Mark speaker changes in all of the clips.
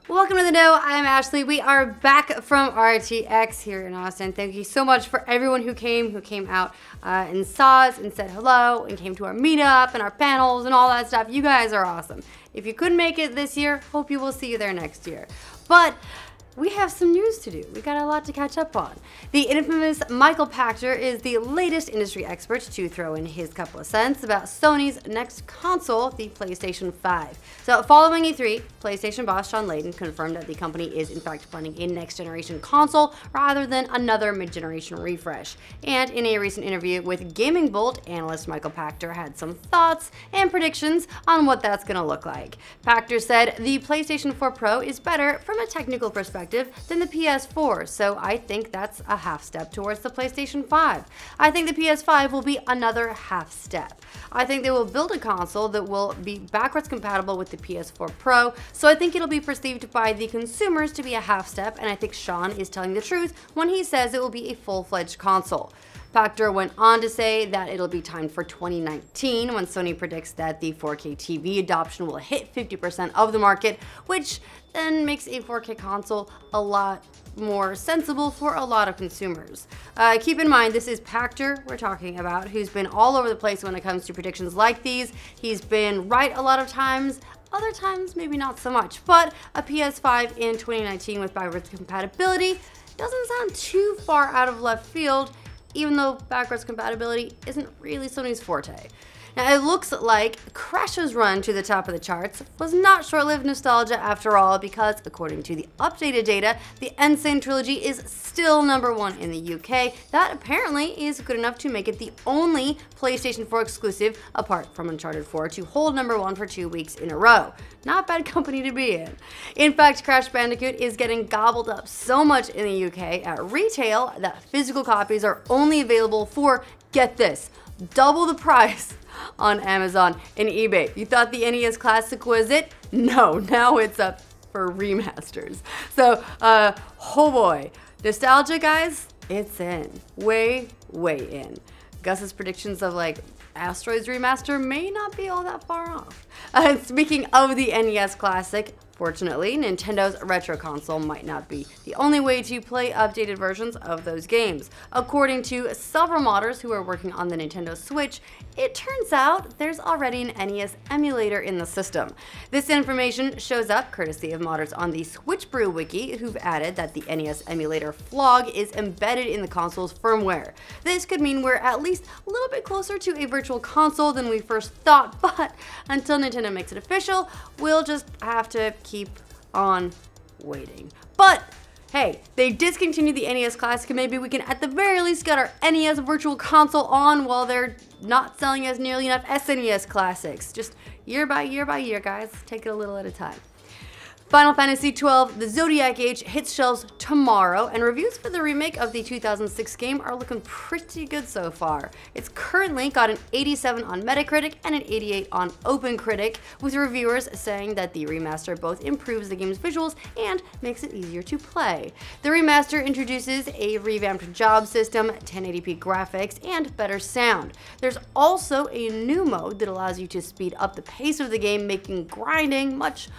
Speaker 1: Welcome to the Know. I'm Ashley. We are back from RTX here in Austin. Thank you so much for everyone who came out and saw us and said hello and came to our meetup and our panels and all that stuff. You guys are awesome. If you couldn't make it this year, hope you will see you there next year. But we have some news to do. We got a lot to catch up on. The infamous Michael Pachter is the latest industry expert to throw in his couple of cents about Sony's next console, the PlayStation 5. So following E3, PlayStation boss Sean Layden confirmed that the company is in fact planning a next generation console rather than another mid-generation refresh. And in a recent interview with Gaming Bolt, analyst Michael Pachter had some thoughts and predictions on what that's going to look like. Pachter said the PlayStation 4 Pro is better from a technical perspective than the PS4, so I think that's a half step towards the PlayStation 5. I think the PS5 will be another half step. I think they will build a console that will be backwards compatible with the PS4 Pro, so I think it'll be perceived by the consumers to be a half step, and I think Sean is telling the truth when he says it will be a full-fledged console. Pachter went on to say that it'll be timed for 2019 when Sony predicts that the 4K TV adoption will hit 50% of the market, which then makes a 4K console a lot more sensible for a lot of consumers. Keep in mind, this is Pachter we're talking about, who's been all over the place when it comes to predictions like these. He's been right a lot of times, other times maybe not so much, but a PS5 in 2019 with backwards compatibility doesn't sound too far out of left field, even though backwards compatibility isn't really Sony's forte. Now, it looks like Crash's run to the top of the charts was not short-lived nostalgia after all, because according to the updated data, the Insane trilogy is still #1 in the UK. That apparently is good enough to make it the only PlayStation 4 exclusive, apart from Uncharted 4, to hold #1 for 2 weeks in a row. Not bad company to be in. In fact, Crash Bandicoot is getting gobbled up so much in the UK at retail that physical copies are only available for, get this, double the price on Amazon and eBay. You thought the NES Classic was it? No, now it's up for remasters. So, oh boy. Nostalgia, guys, it's in. Way in. Gus's predictions of like Asteroids Remaster may not be all that far off. Speaking of the NES Classic, fortunately, Nintendo's retro console might not be the only way to play updated versions of those games. According to several modders who are working on the Nintendo Switch, it turns out there's already an NES Emulator in the system. This information shows up courtesy of modders on the Switch Brew wiki, who've added that the NES Emulator flog is embedded in the console's firmware. This could mean we're at least a little bit closer to a virtual console than we first thought, but until Nintendo makes it official, we'll just have to keep on waiting. But hey, they discontinued the NES Classic, and maybe we can at the very least get our NES Virtual Console on while they're not selling us nearly enough SNES Classics. Just year by year, guys. Take it a little at a time. Final Fantasy XII, the Zodiac Age, hits shelves tomorrow, and reviews for the remake of the 2006 game are looking pretty good so far. It's currently got an 87 on Metacritic and an 88 on OpenCritic, with reviewers saying that the remaster both improves the game's visuals and makes it easier to play. The remaster introduces a revamped job system, 1080p graphics, and better sound. There's also a new mode that allows you to speed up the pace of the game, making grinding much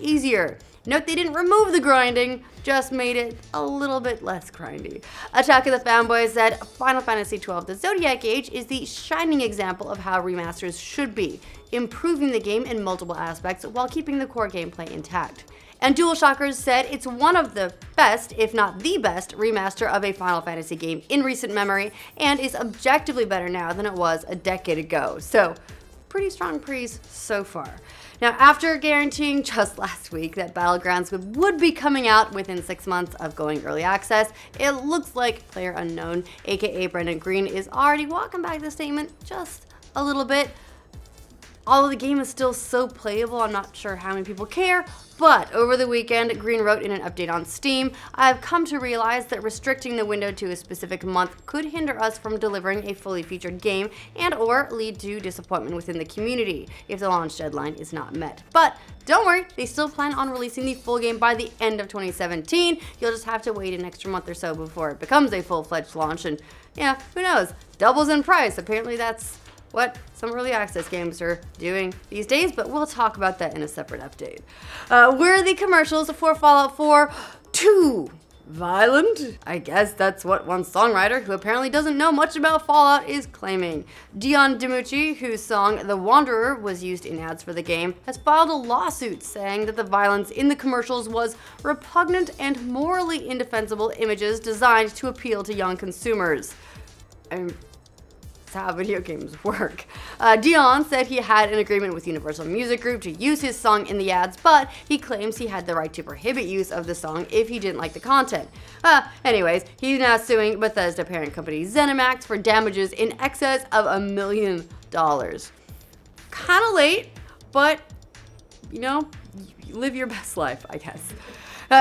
Speaker 1: easier. Note they didn't remove the grinding, just made it a little bit less grindy. Attack of the Fanboys said Final Fantasy XII The Zodiac Age is the shining example of how remasters should be, improving the game in multiple aspects while keeping the core gameplay intact. And DualShockers said it's one of the best, if not the best, remaster of a Final Fantasy game in recent memory, and is objectively better now than it was a decade ago. So, pretty strong praise so far. Now, after guaranteeing just last week that Battlegrounds would be coming out within 6 months of going early access, it looks like PlayerUnknown, aka Brendan Green, is already walking back the statement just a little bit. Although the game is still so playable, I'm not sure how many people care, but over the weekend, Green wrote in an update on Steam, "I've come to realize that restricting the window to a specific month could hinder us from delivering a fully featured game and or lead to disappointment within the community if the launch deadline is not met. But don't worry, they still plan on releasing the full game by the end of 2017. You'll just have to wait an extra month or so before it becomes a full-fledged launch, and yeah, who knows, doubles in price. Apparently that's what some early access games are doing these days, but we'll talk about that in a separate update. Were the commercials for Fallout 4 too violent? I guess that's what one songwriter, who apparently doesn't know much about Fallout, is claiming. Dion DiMucci, whose song The Wanderer was used in ads for the game, has filed a lawsuit saying that the violence in the commercials was repugnant and morally indefensible images designed to appeal to young consumers. How video games work. Dion said he had an agreement with Universal Music Group to use his song in the ads, but he claims he had the right to prohibit use of the song if he didn't like the content. Anyways, he's now suing Bethesda parent company ZeniMax for damages in excess of $1 million. Kinda late, but you know, live your best life, I guess.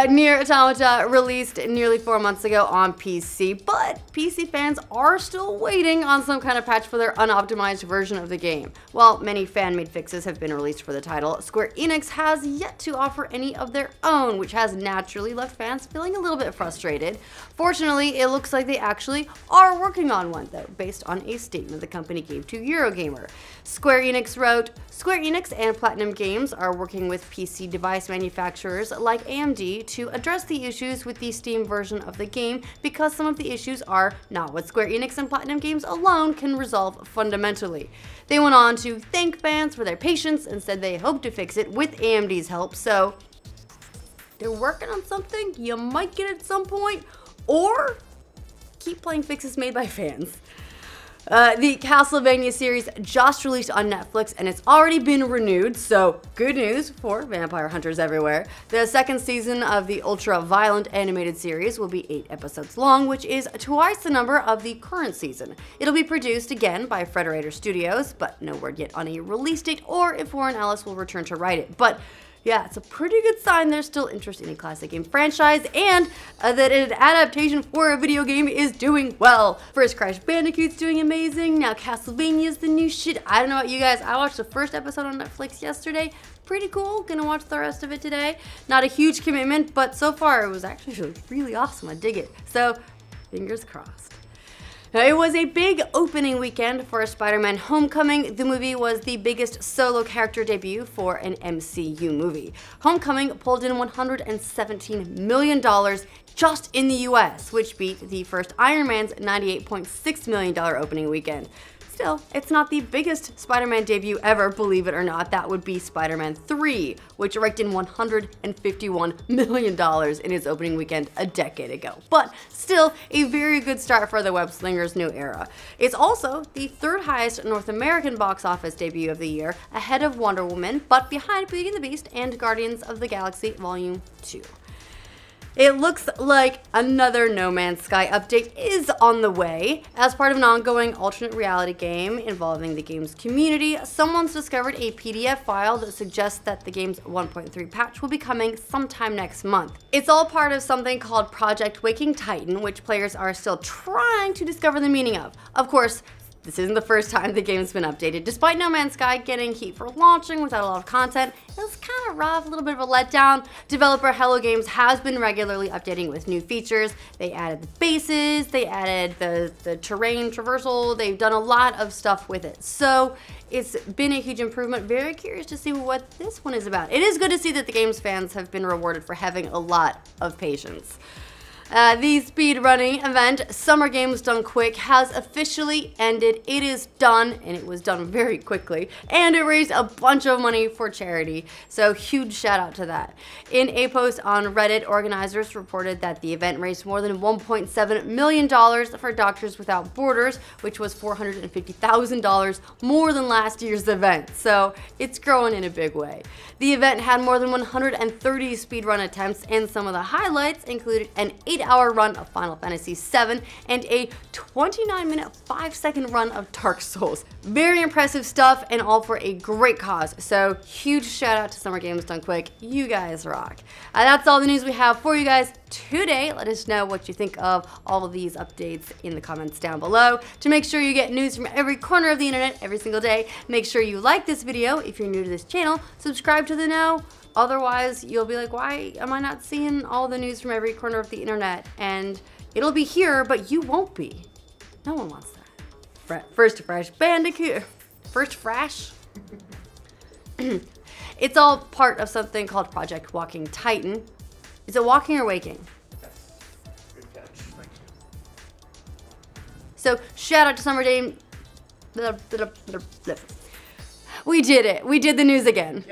Speaker 1: Nier Automata released nearly 4 months ago on PC, but PC fans are still waiting on some kind of patch for their unoptimized version of the game. While many fan-made fixes have been released for the title, Square-Enix has yet to offer any of their own, which has naturally left fans feeling a little bit frustrated. Fortunately, it looks like they actually are working on one, though, based on a statement the company gave to Eurogamer. Square-Enix wrote, "Square-Enix and Platinum Games are working with PC device manufacturers like AMD to address the issues with the Steam version of the game because some of the issues are not what Square-Enix and Platinum Games alone can resolve fundamentally." They went on to thank fans for their patience and said they hope to fix it with AMD's help, so they're working on something you might get at some point, or keep playing fixes made by fans. The Castlevania series just released on Netflix and it's already been renewed, so good news for vampire hunters everywhere. The second season of the ultra-violent animated series will be 8 episodes long, which is twice the number of the current season. It'll be produced again by Frederator Studios, but no word yet on a release date or if Warren Ellis will return to write it. But yeah, it's a pretty good sign there's still interest in a classic game franchise and that an adaptation for a video game is doing well. First Crash Bandicoot's doing amazing, now Castlevania's the new shit. I don't know about you guys, I watched the first episode on Netflix yesterday. Pretty cool, gonna watch the rest of it today. Not a huge commitment, but so far it was actually really awesome, I dig it. So, fingers crossed. Now, it was a big opening weekend for Spiderman Homecoming. The movie was the biggest solo character debut for an MCU movie. Homecoming pulled in $117 million just in the US, which beat the first Iron Man's $98.6 million opening weekend. Still, it's not the biggest Spider-Man debut ever, believe it or not. That would be Spider-Man 3, which raked in $151 million in its opening weekend a decade ago. But still, a very good start for the web-slinger's new era. It's also the third highest North American box office debut of the year, ahead of Wonder Woman, but behind Beauty and the Beast and Guardians of the Galaxy Volume 2. It looks like another No Man's Sky update is on the way. As part of an ongoing alternate reality game involving the game's community, someone's discovered a PDF file that suggests that the game's 1.3 patch will be coming sometime next month. It's all part of something called Project Waking Titan, which players are still trying to discover the meaning of. Of course, this isn't the first time the game's been updated. Despite No Man's Sky getting heat for launching without a lot of content, it was kind of rough, a little bit of a letdown. Developer Hello Games has been regularly updating with new features. They added the bases, they added the terrain traversal, they've done a lot of stuff with it. So it's been a huge improvement. Very curious to see what this one is about. It is good to see that the game's fans have been rewarded for having a lot of patience. The speedrunning event, Summer Games Done Quick, has officially ended. It is done, and it was done very quickly, and it raised a bunch of money for charity, so huge shout out to that. In a post on Reddit, organizers reported that the event raised more than $1.7 million for Doctors Without Borders, which was $450,000 more than last year's event, so it's growing in a big way. The event had more than 130 speedrun attempts, and some of the highlights included an 8-hour run of Final Fantasy VII and a 29-minute 5-second run of Dark Souls. Very impressive stuff, and all for a great cause, so huge shout out to Summer Games Done Quick. You guys rock. That's all the news we have for you guys today. Let us know what you think of all of these updates in the comments down below. To make sure you get news from every corner of the internet every single day, make sure you like this video if you're new to this channel, subscribe to the know. Otherwise, you'll be like, why am I not seeing all the news from every corner of the internet? And it'll be here, but you won't be. No one wants that. First, Fresh Bandicoot. First Frash? It's all part of something called Project Walking Titan. Is it walking or waking?
Speaker 2: Yes. Good catch. Thank you.
Speaker 1: So shout out to Summer Dame. We did it. We did the news again.